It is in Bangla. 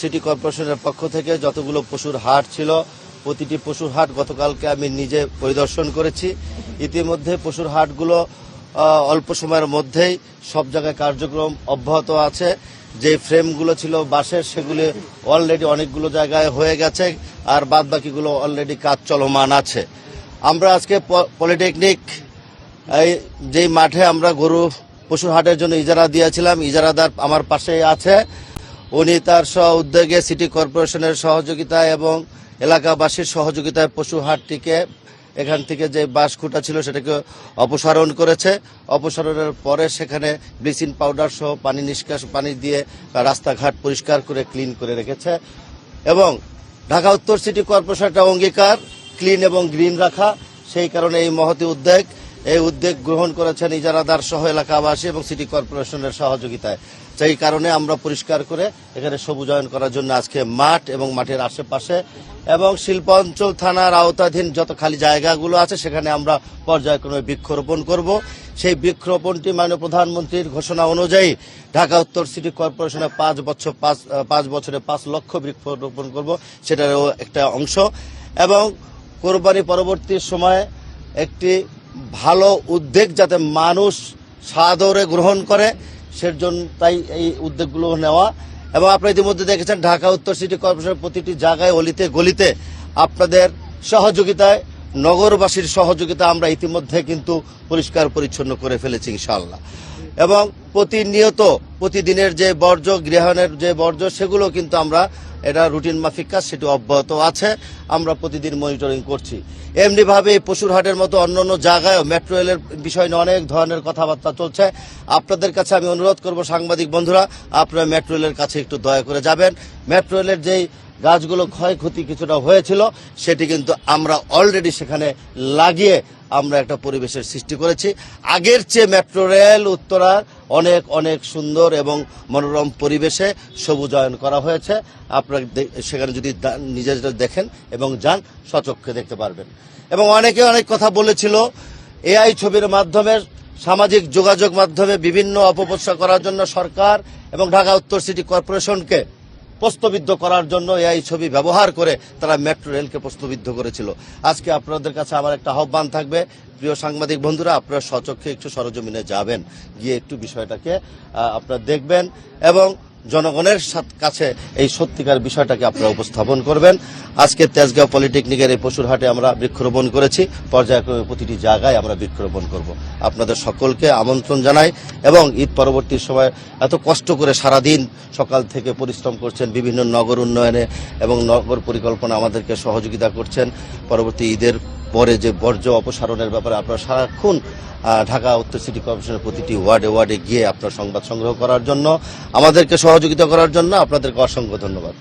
সিটি কর্পোরেশনের পক্ষ থেকে যতগুলো পশুর হাট ছিল প্রতিটি পশুর হাট গতকালকে আমি নিজে পরিদর্শন করেছি। ইতিমধ্যে পশুর হাটগুলো অল্প সময়ের মধ্যেই সব জায়গায় কার্যক্রম অব্যাহত আছে। যে ফ্রেমগুলো ছিল বাঁশের সেগুলি অলরেডি অনেকগুলো জায়গায় হয়ে গেছে, আর বাদবাকিগুলো অলরেডি কাজ চলমান আছে। আমরা আজকে পলিটেকনিক যেই মাঠে আমরা গরু পশুর হাটের জন্য ইজারা দিয়েছিলাম, ইজারাদার আমার পাশেই আছে। উনি তার স্ব উদ্যোগে সিটি কর্পোরেশনের সহযোগিতায় এবং এলাকাবাসীর সহযোগিতায় পশু হাটটিকে এখান থেকে যে বাঁশ খুঁটা ছিল সেটাকে অপসারণ করেছে। অপসারণের পরে সেখানে ব্লিচিং পাউডার সহ পানি দিয়ে রাস্তাঘাট পরিষ্কার করে ক্লিন করে রেখেছে। এবং ঢাকা উত্তর সিটি কর্পোরেশনের অঙ্গীকার ক্লিন এবং গ্রিন রাখা, সেই কারণে এই উদ্যোগ গ্রহণ করেছেন ইজারাদার সহ এলাকাবাসী এবং সিটি কর্পোরেশনের সহযোগিতায়। সেই কারণে আমরা পরিষ্কার করে এখানে সবুজায়ন করার জন্য আজকে মাঠ এবং মাঠের আশেপাশে এবং শিল্পাঞ্চল থানার আওতাধীন যত খালি জায়গাগুলো আছে সেখানে আমরা পর্যায়ক্রমে বৃক্ষরোপণ করব। সেই বৃক্ষরোপণটি মাননীয় প্রধানমন্ত্রীর ঘোষণা অনুযায়ী ঢাকা উত্তর সিটি কর্পোরেশনে 5 বছরে 5 লক্ষ বৃক্ষরোপণ করব, সেটারও একটা অংশ। এবং কোরবানি পরবর্তী সময়ে একটি ভালো উদ্যোগ যাতে মানুষ সাদরে গ্রহণ করে সেজন্য তাই এই উদ্যোগগুলো নেওয়া। এবং আপনারা ইতিমধ্যে দেখেছেন ঢাকা উত্তর সিটি কর্পোরেশনের প্রতিটি জায়গায় অলিতে গলিতে আপনাদের সহযোগিতায়, নগরবাসীর সহযোগিতা আমরা ইতিমধ্যে কিন্তু পরিষ্কার পরিচ্ছন্ন করে ফেলেছি ইনশাআল্লাহ। এবং প্রতিদিনের যে বর্জ্য, গৃহায়নের যে বর্জ্য, সেগুলো কিন্তু আমরা এটা রুটিন মাফিক কাজ, সেটি অব্যাহত আছে। আমরা প্রতিদিন মনিটরিং করছি। এমনিভাবে এই পশুর হাটের মতো অন্যান্য জায়গায়ও মেট্রো রেলের বিষয় নিয়ে অনেক ধরনের কথাবার্তা চলছে। আপনাদের কাছে আমি অনুরোধ করব, সাংবাদিক বন্ধুরা, আপনারা মেট্রো রেলের কাছে একটু দয়া করে যাবেন। মেট্রো রেলের যেই গাছগুলো ক্ষয়ক্ষতি কিছুটা হয়েছিল সেটি কিন্তু আমরা অলরেডি সেখানে লাগিয়ে আমরা একটা পরিবেশের সৃষ্টি করেছি। আগের চেয়ে মেট্রো রেল উত্তরার অনেক সুন্দর এবং মনোরম পরিবেশে সবুজায়ন করা হয়েছে। আপনারা সেখানে যদি নিজেরা দেখেন এবং যান, স্বচক্ষে দেখতে পারবেন। এবং অনেকে অনেক কথা বলেছিল এআই ছবির মাধ্যমে, সামাজিক যোগাযোগ মাধ্যমে বিভিন্ন অপপ্রচার করার জন্য সরকার এবং ঢাকা উত্তর সিটি কর্পোরেশনকে প্রশ্নবিদ্ধ করার জন্য এই ছবি ব্যবহার করে তারা মেট্রো রেলকে প্রশ্নবিদ্ধ করেছিল। আজকে আপনাদের কাছে আমার একটা আহ্বান থাকবে, প্রিয় সাংবাদিক বন্ধুরা, আপনারা স্বচক্ষে একটু সরজমিনে যাবেন, গিয়ে একটু বিষয়টাকে আপনারা দেখবেন এবং জনগণের কাছে এই সত্যিকার বিষয়টাকে আপনারা উপস্থাপন করবেন। আজকে তেজগাঁও পলিটেকনিকের এই পশুর হাটে আমরা বৃক্ষরোপণ করেছি, পর্যায়ক্রমে প্রতিটি জায়গায় আমরা বৃক্ষরোপণ করব। আপনাদের সকলকে আমন্ত্রণ জানাই। এবং ঈদ পরবর্তী সময় এত কষ্ট করে সারাদিন সকাল থেকে পরিশ্রম করছেন, বিভিন্ন নগর উন্নয়নে এবং নগর পরিকল্পনা আমাদেরকে সহযোগিতা করছেন। পরবর্তী ঈদের পরে যে বর্জ্য অপসারণের ব্যাপারে আপনারা সারাক্ষণ ঢাকা উত্তর সিটি কর্পোরেশনের প্রতিটি ওয়ার্ডে গিয়ে আপনার সংবাদ সংগ্রহ করার জন্য, আমাদেরকে সহযোগিতা করার জন্য আপনাদেরকে অসংখ্য ধন্যবাদ।